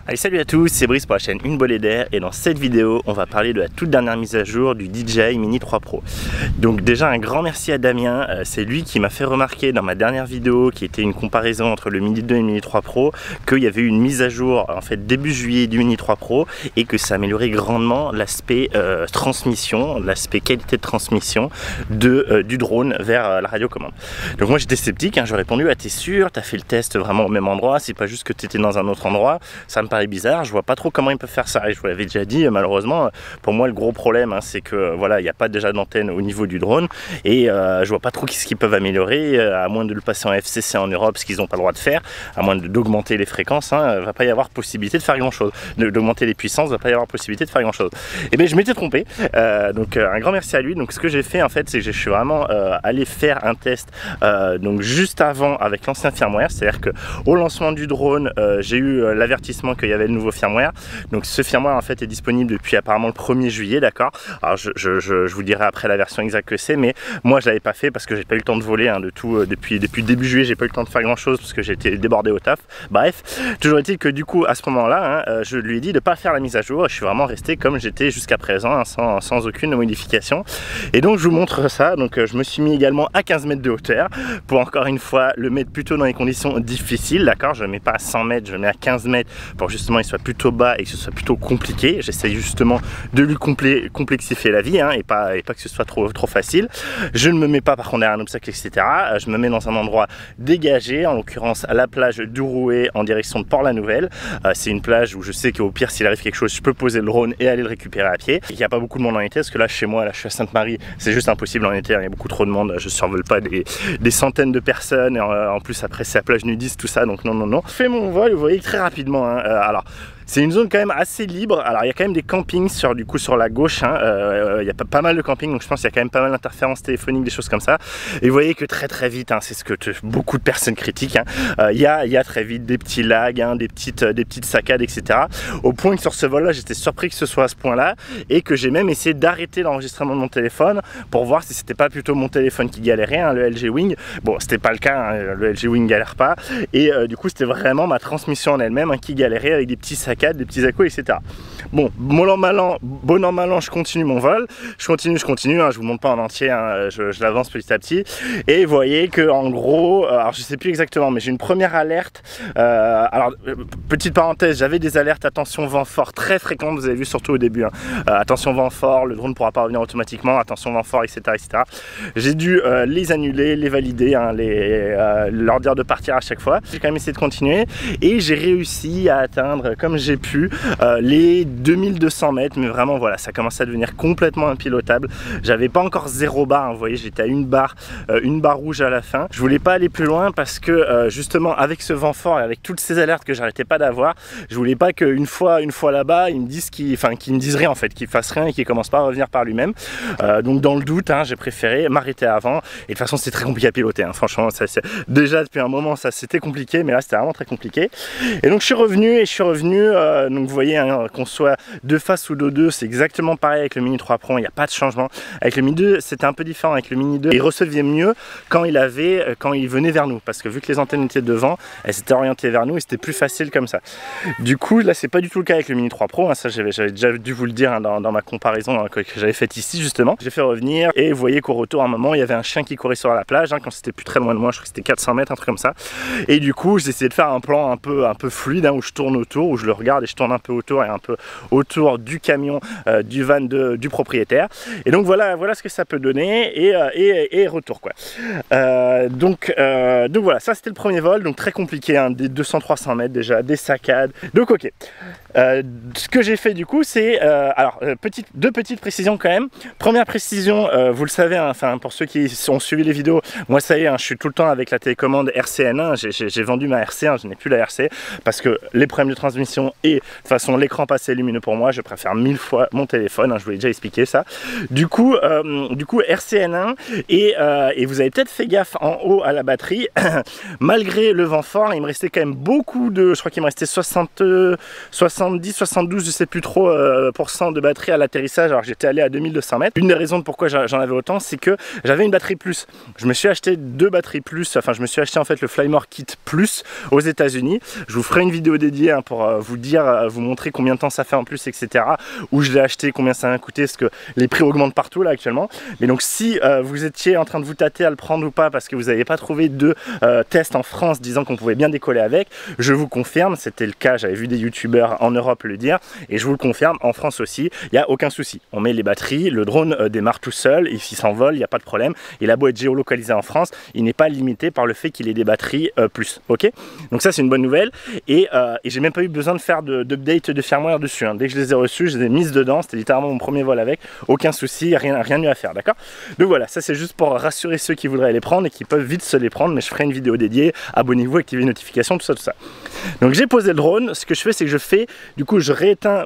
Allez, salut à tous, c'est Brice pour la chaîne Une Bolée d'Air et dans cette vidéo on va parler de la toute dernière mise à jour du DJI Mini 3 Pro. Donc déjà un grand merci à Damien, c'est lui qui m'a fait remarquer dans ma dernière vidéo qui était une comparaison entre le Mini 2 et le Mini 3 Pro qu'il y avait eu une mise à jour en fait début juillet du Mini 3 Pro et que ça améliorait grandement l'aspect transmission, l'aspect qualité de transmission du drone vers la radiocommande. Donc moi j'étais sceptique, je répondu t'es sûr, t'as fait le test vraiment au même endroit, c'est pas juste que t'étais dans un autre endroit, ça me paraît bizarre, je vois pas trop comment ils peuvent faire ça et je vous l'avais déjà dit, malheureusement pour moi le gros problème c'est que voilà, il n'y a pas déjà d'antenne au niveau du drone et je vois pas trop ce qu'ils peuvent améliorer à moins de le passer en FCC en Europe, ce qu'ils n'ont pas le droit de faire, à moins d'augmenter les fréquences, va pas y avoir possibilité de faire grand chose, d'augmenter les puissances, va pas y avoir possibilité de faire grand chose. Et bien je m'étais trompé, donc un grand merci à lui. Donc ce que j'ai fait en fait c'est que je suis vraiment allé faire un test donc juste avant avec l'ancien firmware, c'est à dire que au lancement du drone j'ai eu l'avertissement qu'il y avait le nouveau firmware. Donc ce firmware en fait est disponible depuis apparemment le 1er juillet, d'accord. Alors je vous dirai après la version exacte que c'est, mais moi je l'avais pas fait parce que j'ai pas eu le temps de voler de tout depuis début juillet, j'ai pas eu le temps de faire grand chose parce que j'ai été débordé au taf. Bref, toujours est-il que du coup à ce moment-là je lui ai dit de pas faire la mise à jour et je suis vraiment resté comme j'étais jusqu'à présent sans aucune modification. Et donc je vous montre ça. Donc je me suis mis également à 15 mètres de hauteur pour encore une fois le mettre plutôt dans les conditions difficiles, d'accord. Je ne mets pas à 100 mètres, je le mets à 15 mètres pour justement il soit plutôt bas et que ce soit plutôt compliqué. J'essaye justement de lui complexifier la vie et pas que ce soit trop facile. Je ne me mets pas par contre derrière un obstacle, etc. Je me mets dans un endroit dégagé, en l'occurrence à la plage d'Urué en direction de Port-la-Nouvelle. C'est une plage où je sais qu'au pire s'il arrive quelque chose je peux poser le drone et aller le récupérer à pied. Il n'y a pas beaucoup de monde en été parce que là chez moi, là je suis à Sainte-Marie, c'est juste impossible en été, il y a beaucoup trop de monde, je survole pas des centaines de personnes et en plus après c'est la plage nudiste tout ça, donc non. Je fais mon vol, vous voyez très rapidement alors c'est une zone quand même assez libre. Alors il y a quand même des campings sur la gauche, il y a pas mal de campings, donc je pense qu'il y a quand même pas mal d'interférences téléphoniques, des choses comme ça. Et vous voyez que très vite, c'est ce que beaucoup de personnes critiquent, il y a très vite des petits lags, des petites saccades, etc. Au point que sur ce vol là j'étais surpris que ce soit à ce point là et que j'ai même essayé d'arrêter l'enregistrement de mon téléphone pour voir si c'était pas plutôt mon téléphone qui galérait, le LG Wing. Bon, c'était pas le cas, le LG Wing galère pas et du coup c'était vraiment ma transmission en elle-même qui galérait avec des petits saccades, des petits à-coups, etc. Bon, bon an mal an, je continue mon vol, je continue, je vous montre pas en entier, je l'avance petit à petit et vous voyez que en gros, alors je sais plus exactement, mais j'ai une première alerte. Alors petite parenthèse, j'avais des alertes attention vent fort très fréquentes, vous avez vu surtout au début, attention vent fort, le drone ne pourra pas revenir automatiquement, attention vent fort, etc. J'ai dû les annuler, les valider, leur dire de partir à chaque fois. J'ai quand même essayé de continuer et j'ai réussi à atteindre comme j'ai pu les 2200 mètres, mais vraiment voilà, ça commence à devenir complètement impilotable. J'avais pas encore 0 barre, vous voyez, j'étais à une barre rouge à la fin. Je voulais pas aller plus loin parce que justement avec ce vent fort et avec toutes ces alertes que j'arrêtais pas d'avoir, je voulais pas qu'une fois là-bas ils me disent qu'ils me disent rien en fait, qu'il fasse rien et qu'il commence pas à revenir par lui-même. Donc dans le doute, j'ai préféré m'arrêter avant et de toute façon c'était très compliqué à piloter, franchement déjà depuis un moment ça c'était compliqué, mais là c'était vraiment très compliqué. Et donc je suis revenu donc vous voyez qu'on soit de face ou de dos, c'est exactement pareil avec le Mini 3 Pro, il n'y a pas de changement. Avec le Mini 2 c'était un peu différent, avec le Mini 2 il recevait mieux quand il venait vers nous, parce que vu que les antennes étaient devant, elles étaient orientées vers nous et c'était plus facile comme ça. Du coup là c'est pas du tout le cas avec le Mini 3 Pro, ça j'avais déjà dû vous le dire dans ma comparaison que j'avais faite ici justement. J'ai fait revenir et vous voyez qu'au retour à un moment il y avait un chien qui courait sur la plage, quand c'était plus très loin de moi, je crois que c'était 400 mètres, un truc comme ça. Et du coup j'ai essayé de faire un plan un peu fluide où je tourne autour, où je le regarde et je tourne un peu autour et un peu autour du camion, du van du propriétaire. Et donc voilà ce que ça peut donner et retour quoi. Donc voilà, ça c'était le premier vol, donc très compliqué, des 200-300 mètres déjà, des saccades. Donc ok. Ce que j'ai fait du coup c'est alors deux petites précisions quand même. Première précision, vous le savez, pour ceux qui ont suivi les vidéos, moi ça y est, je suis tout le temps avec la télécommande RCN1, j'ai vendu ma RC1, je n'ai plus la RC parce que les problèmes de transmission et de toute façon l'écran pas assez lumineux pour moi, je préfère 1000 fois mon téléphone, je vous l'ai déjà expliqué ça. Du coup RCN1 et vous avez peut-être fait gaffe en haut à la batterie, malgré le vent fort, il me restait quand même beaucoup je crois qu'il me restait 70, 72, je sais plus trop % de batterie à l'atterrissage alors que j'étais allé à 2200 mètres. Une des raisons de pourquoi j'en avais autant, c'est que j'avais une batterie plus. Je me suis acheté 2 batteries plus, je me suis acheté en fait le Flymore Kit Plus aux États-Unis. Je vous ferai une vidéo dédiée hein, pour vous dire, vous montrer combien de temps ça fait en plus, etc. Où je l'ai acheté, combien ça m'a coûté, parce que les prix augmentent partout là actuellement. Mais donc si vous étiez en train de vous tâter à le prendre ou pas parce que vous n'avez pas trouvé de test en France disant qu'on pouvait bien décoller avec, je vous confirme, c'était le cas, j'avais vu des youtubeurs en Europe le dire, et je vous le confirme, en France aussi, il n'y a aucun souci. On met les batteries, le drone démarre tout seul, et s'il s'envole, il n'y a pas de problème. Il a beau être géolocalisé en France, il n'est pas limité par le fait qu'il ait des batteries plus, ok. Donc ça c'est une bonne nouvelle, et j'ai même pas eu besoin de faire d'update de firmware dessus, hein. Dès que je les ai reçus, je les ai mises dedans, c'était littéralement mon premier vol avec, aucun souci, rien eu à faire, d'accord. Donc voilà, ça c'est juste pour rassurer ceux qui voudraient les prendre et qui peuvent vite se les prendre, mais je ferai une vidéo dédiée, abonnez-vous, activez les notifications, tout ça. Donc j'ai posé le drone, ce que je fais c'est que je rééteins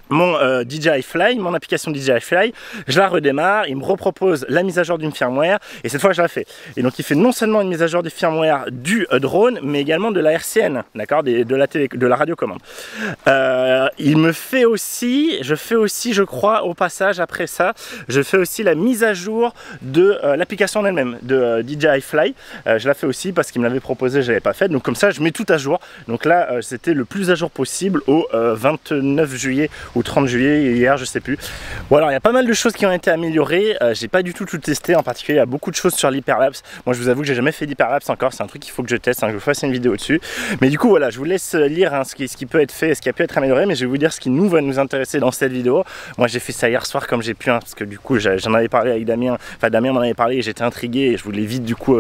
mon DJI Fly, mon application DJI Fly, je la redémarre, il me repropose la mise à jour d'une firmware et cette fois je la fais. Et donc il fait non seulement une mise à jour du firmware du drone, mais également de la RCN, d'accord, de la radiocommande. Il me fait aussi, je crois au passage après ça, je fais aussi la mise à jour de l'application en elle-même, de DJI Fly. Je la fais aussi parce qu'il me l'avait proposé, je l'avais pas fait, donc comme ça je mets tout à jour. Donc là c'était le plus à jour possible au 29 juillet ou 30 juillet, hier je sais plus. Bon alors il y a pas mal de choses qui ont été améliorées, j'ai pas du tout testé, en particulier il y a beaucoup de choses sur l'hyperlapse. Moi je vous avoue que j'ai jamais fait d'hyperlapse encore, c'est un truc qu'il faut que je teste, hein, que je vous fasse une vidéo dessus. Mais du coup voilà, je vous laisse lire hein, ce qui peut être fait, ce qui a pu être amélioré, mais je vais vous dire ce qui va nous intéresser dans cette vidéo. Moi j'ai fait ça hier soir comme j'ai pu, hein, parce que du coup j'en avais parlé avec Damien, enfin Damien m'en avait parlé et j'étais intrigué et je voulais vite du coup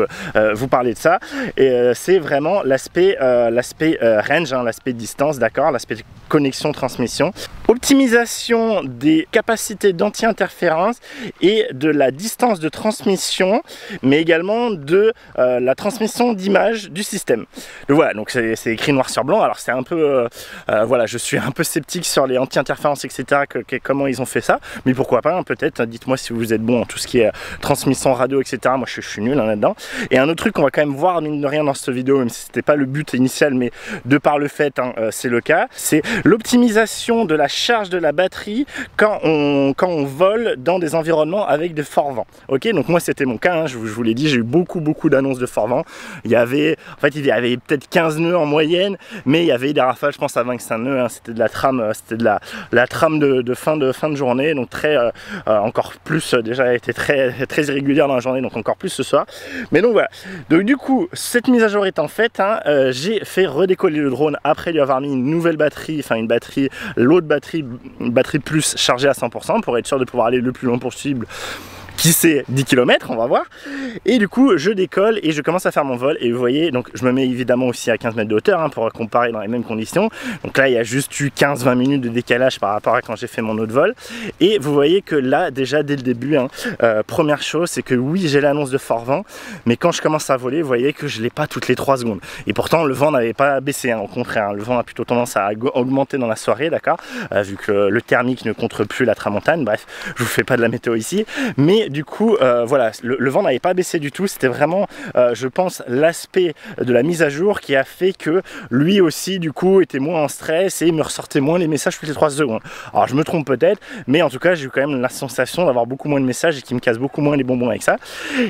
vous parler de ça. Et c'est vraiment l'aspect range, hein, l'aspect distance, d'accord, l'aspect connexion transmission, optimisation des capacités d'anti-interférence et de la distance de transmission, mais également de la transmission d'image du système. Donc voilà, donc c'est écrit noir sur blanc. Alors c'est un peu voilà, je suis un peu sceptique sur les anti-interférences, etc., comment ils ont fait ça, mais pourquoi pas, hein, peut-être, dites-moi si vous êtes bon en tout ce qui est transmission radio, etc. Moi je suis nul hein, là-dedans. Et un autre truc qu'on va quand même voir mine de rien dans cette vidéo, même si c'était pas le but initial, mais de par le fait, hein, c'est le cas, c'est l'optimisation de la charge de la batterie quand on vole dans des environnements avec de forts vents. Ok, donc moi c'était mon cas, hein, je vous l'ai dit, j'ai eu beaucoup d'annonces de forts vents. Il y avait peut-être 15 nœuds en moyenne, mais il y avait des rafales, je pense à 25 nœuds, hein, c'était de la trame, la trame de fin de journée, donc encore plus, déjà elle était très irrégulière dans la journée, donc encore plus ce soir. Mais donc voilà, donc du coup cette mise à jour étant faite, hein, j'ai fait redécoller le drone après lui avoir mis une nouvelle batterie, enfin une batterie plus chargée à 100% pour être sûr de pouvoir aller le plus loin possible. Qui sait 10 km, on va voir. Et du coup je décolle et je commence à faire mon vol, et vous voyez, donc je me mets évidemment aussi à 15 mètres de hauteur, hein, pour comparer dans les mêmes conditions. Donc là il y a juste eu 15-20 minutes de décalage par rapport à quand j'ai fait mon autre vol, et vous voyez que là déjà dès le début, hein, première chose c'est que oui j'ai l'annonce de fort vent, mais quand je commence à voler vous voyez que je l'ai pas toutes les 3 secondes, et pourtant le vent n'avait pas baissé, hein, au contraire, hein, le vent a plutôt tendance à augmenter dans la soirée, d'accord, vu que le thermique ne contre plus la tramontane. Bref, je vous fais pas de la météo ici, mais du coup voilà, le vent n'avait pas baissé du tout. C'était vraiment je pense l'aspect de la mise à jour qui a fait que lui aussi du coup était moins en stress et me ressortait moins les messages toutes les 3 secondes. Alors je me trompe peut-être, mais en tout cas j'ai eu quand même la sensation d'avoir beaucoup moins de messages et qui me casse beaucoup moins les bonbons avec ça.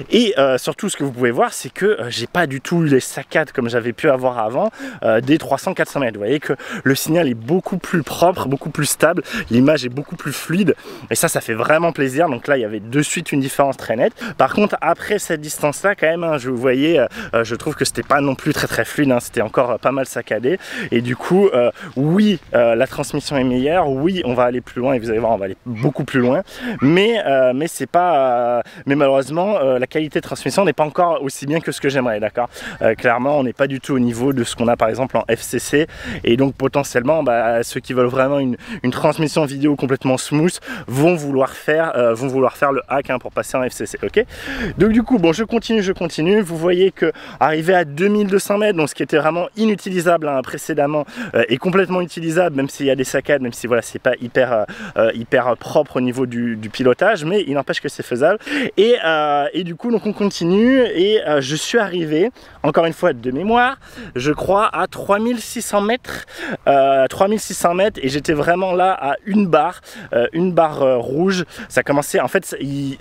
Et surtout ce que vous pouvez voir c'est que j'ai pas du tout eu les saccades comme j'avais pu avoir avant des 300-400 mètres. Vous voyez que le signal est beaucoup plus propre, beaucoup plus stable, l'image est beaucoup plus fluide, et ça fait vraiment plaisir. Donc là il y avait de suite une différence très nette. Par contre après cette distance là quand même, hein, je vous voyais, je trouve que c'était pas non plus très fluide, hein, c'était encore pas mal saccadé, et du coup oui la transmission est meilleure, oui on va aller plus loin, et vous allez voir on va aller beaucoup plus loin, mais c'est pas mais malheureusement la qualité de transmission n'est pas encore aussi bien que ce que j'aimerais, d'accord. Clairement on n'est pas du tout au niveau de ce qu'on a par exemple en FCC, et donc potentiellement ceux qui veulent vraiment une transmission vidéo complètement smooth vont vouloir faire le hack, hein, pour passer en FCC, ok. Donc du coup bon je continue, vous voyez que arrivé à 2200 mètres, donc ce qui était vraiment inutilisable, hein, précédemment, est complètement utilisable, même s'il y a des saccades, même si voilà c'est pas hyper propre au niveau du pilotage, mais il n'empêche que c'est faisable. Et du coup donc on continue, et je suis arrivé encore une fois de mémoire je crois à 3600 mètres, 3600 mètres, et j'étais vraiment là à une barre rouge. Ça commençait en fait,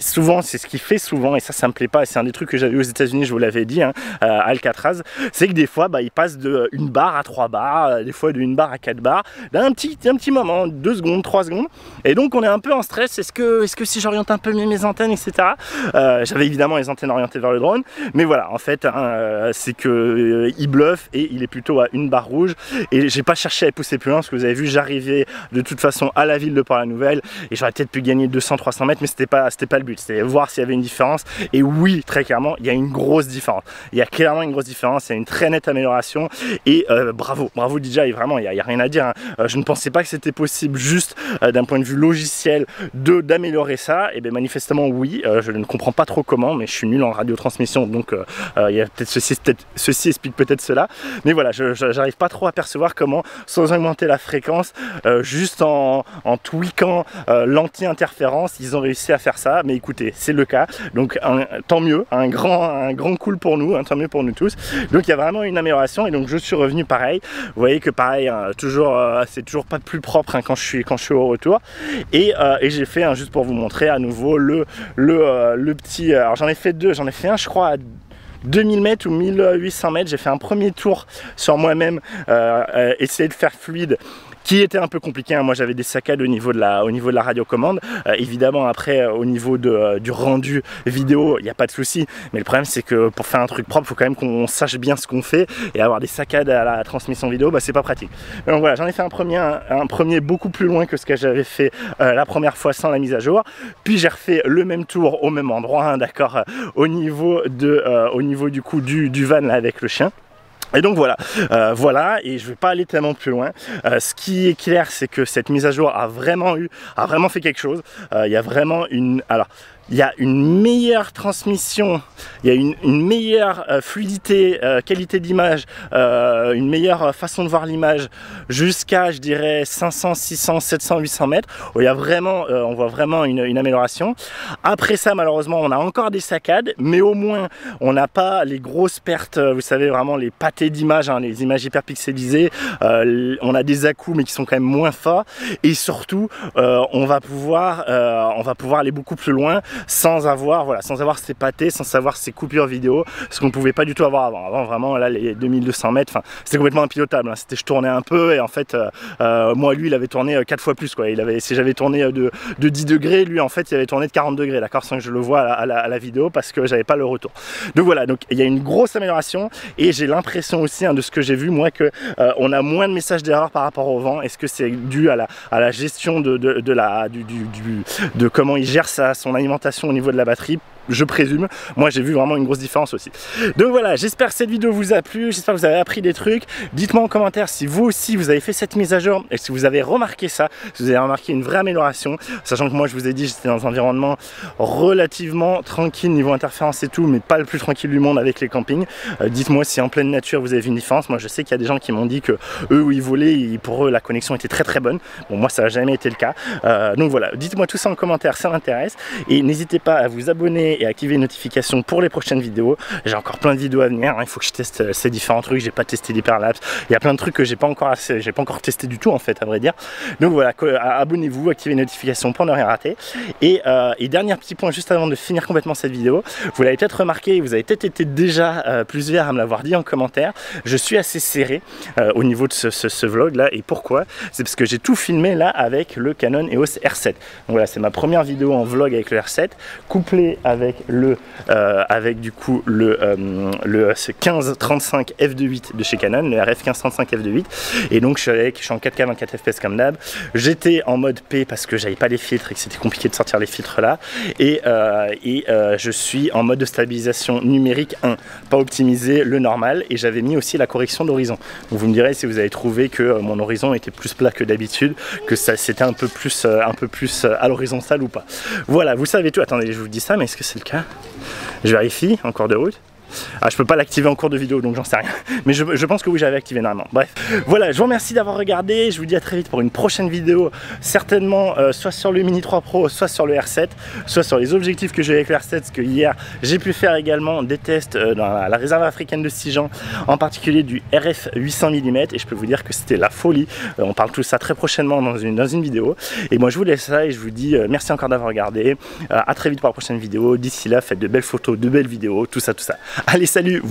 souvent, c'est ce qu'il fait souvent, et ça me plaît pas, c'est un des trucs que j'avais aux États-Unis, je vous l'avais dit, hein, à Alcatraz, c'est que des fois il passe de 1 barre à 3 barres, des fois de 1 barre à 4 barres, d'un petit moment, 2 secondes, 3 secondes, et donc on est un peu en stress. Est-ce que si j'oriente un peu mieux mes antennes, etc. J'avais évidemment les antennes orientées vers le drone, mais voilà, en fait, hein, c'est que il bluffe et il est plutôt à 1 barre rouge, et j'ai pas cherché à pousser plus loin parce que vous avez vu, j'arrivais de toute façon à la ville de Port-la-Nouvelle et j'aurais peut-être pu gagner 200-300 mètres, mais c'était pas le but, c'était voir s'il y avait une différence. Et oui, très clairement, il y a une grosse différence. Il y a clairement une grosse différence, il y a une très nette amélioration, et bravo DJI, vraiment, il n'y a rien à dire, hein. Je ne pensais pas que c'était possible juste d'un point de vue logiciel d'améliorer ça, et bien manifestement oui, je ne comprends pas trop comment, mais je suis nul en radiotransmission, donc il y a peut-être ceci explique peut-être cela, mais voilà, j'arrive pas trop à percevoir comment, sans augmenter la fréquence, juste en tweakant l'anti-interférence, ils ont réussi à faire ça. Mais écoutez, c'est le cas, donc tant mieux, un grand cool pour nous, tant mieux pour nous tous. Donc il y a vraiment une amélioration, et donc je suis revenu pareil. Vous voyez que pareil, hein, c'est toujours pas plus propre, hein, quand je suis au retour, et j'ai fait, hein, juste pour vous montrer à nouveau le petit, alors j'en ai fait deux, j'en ai fait un je crois à 2000 mètres ou 1800 mètres, j'ai fait un premier tour sur moi-même, essayer de faire fluide, qui était un peu compliqué, hein. Moi j'avais des saccades au niveau de la radiocommande, évidemment après au niveau du rendu vidéo il n'y a pas de souci, mais le problème c'est que pour faire un truc propre il faut quand même qu'on sache bien ce qu'on fait, et avoir des saccades à la transmission vidéo, c'est pas pratique. Donc voilà, j'en ai fait un premier beaucoup plus loin que ce que j'avais fait la première fois sans la mise à jour, puis j'ai refait le même tour au même endroit, hein, d'accord, au niveau du coup du van là, avec le chien. Et donc voilà, et je vais pas aller tellement plus loin. Ce qui est clair, c'est que cette mise à jour a vraiment fait quelque chose. Il y a vraiment il y a une meilleure transmission, il y a une meilleure fluidité, qualité d'image, une meilleure façon de voir l'image, jusqu'à, je dirais, 500, 600, 700, 800 mètres, où il y a vraiment, on voit vraiment une amélioration. Après ça, malheureusement, on a encore des saccades, mais au moins, on n'a pas les grosses pertes, vous savez, vraiment les pâtés d'images, hein, les images hyper pixelisées. On a des à-coups, mais qui sont quand même moins forts, et surtout, on va pouvoir aller beaucoup plus loin, sans avoir ces pâtés, sans avoir ces coupures vidéo, ce qu'on ne pouvait pas du tout avoir avant. Avant, vraiment, là, les 2200 mètres, c'était complètement impilotable, hein. Je tournais un peu, et en fait, moi, lui, il avait tourné 4 fois plus, quoi. Si j'avais tourné de 10 degrés, lui, en fait, il avait tourné de 40 degrés, d'accord, sans que je le voie à la vidéo, parce que j'avais pas le retour. Donc voilà, donc il y a une grosse amélioration, et j'ai l'impression aussi, hein, de ce que j'ai vu, moi, que on a moins de messages d'erreur par rapport au vent. Est-ce que c'est dû à la gestion de comment il gère son alimentation au niveau de la batterie? Je présume. Moi j'ai vu vraiment une grosse différence aussi. Donc voilà, j'espère que cette vidéo vous a plu, j'espère que vous avez appris des trucs. Dites-moi en commentaire si vous aussi vous avez fait cette mise à jour, et si vous avez remarqué ça, si vous avez remarqué une vraie amélioration, sachant que moi je vous ai dit, j'étais dans un environnement relativement tranquille niveau interférence et tout, mais pas le plus tranquille du monde avec les campings. Dites-moi si en pleine nature vous avez vu une différence. Moi je sais qu'il y a des gens qui m'ont dit que eux où ils volaient, pour eux la connexion était très très bonne. Bon, moi ça n'a jamais été le cas. Donc voilà, dites-moi tout ça en commentaire, ça m'intéresse, et n'hésitez pas à vous abonner et activer les notifications pour les prochaines vidéos. J'ai encore plein de vidéos à venir, hein. Il faut que je teste ces différents trucs. J'ai pas testé l'hyperlapse, il y a plein de trucs que j'ai pas encore testé du tout, en fait, à vrai dire. Donc voilà, abonnez-vous, activez les notifications pour ne rien rater. Et dernier petit point juste avant de finir complètement cette vidéo, vous l'avez peut-être remarqué, vous avez peut-être été déjà plusieurs à me l'avoir dit en commentaire, je suis assez serré au niveau de ce vlog là. Et pourquoi? C'est parce que j'ai tout filmé là avec le Canon EOS R7. Donc voilà, c'est ma première vidéo en vlog avec le R7, couplé avec du coup le 1535 f2.8 de chez Canon, le RF 1535 f2.8, et donc je suis en 4K 24 fps comme d'hab. J'étais en mode P parce que j'avais pas les filtres et que c'était compliqué de sortir les filtres là, et je suis en mode de stabilisation numérique 1, pas optimisé, le normal, et j'avais mis aussi la correction d'horizon. Donc vous me direz si vous avez trouvé que mon horizon était plus plat que d'habitude, que c'était un peu plus à l'horizontale ou pas. Voilà, vous savez tout. Attendez, je vous dis ça, mais est-ce que c'est le cas? Je vérifie, en cours de route. Ah, je peux pas l'activer en cours de vidéo, donc j'en sais rien. Mais je pense que oui, j'avais activé normalement. Bref, voilà, je vous remercie d'avoir regardé. Je vous dis à très vite pour une prochaine vidéo, certainement soit sur le Mini 3 Pro, soit sur le R7, soit sur les objectifs que j'ai avec le R7, parce que hier j'ai pu faire également des tests dans la réserve africaine de Sijan, en particulier du RF 800 mm, et je peux vous dire que c'était la folie. On parle tout ça très prochainement dans une vidéo. Et moi je vous laisse là et je vous dis merci encore d'avoir regardé. À très vite pour la prochaine vidéo. D'ici là, faites de belles photos, de belles vidéos, tout ça, tout ça. Allez, salut!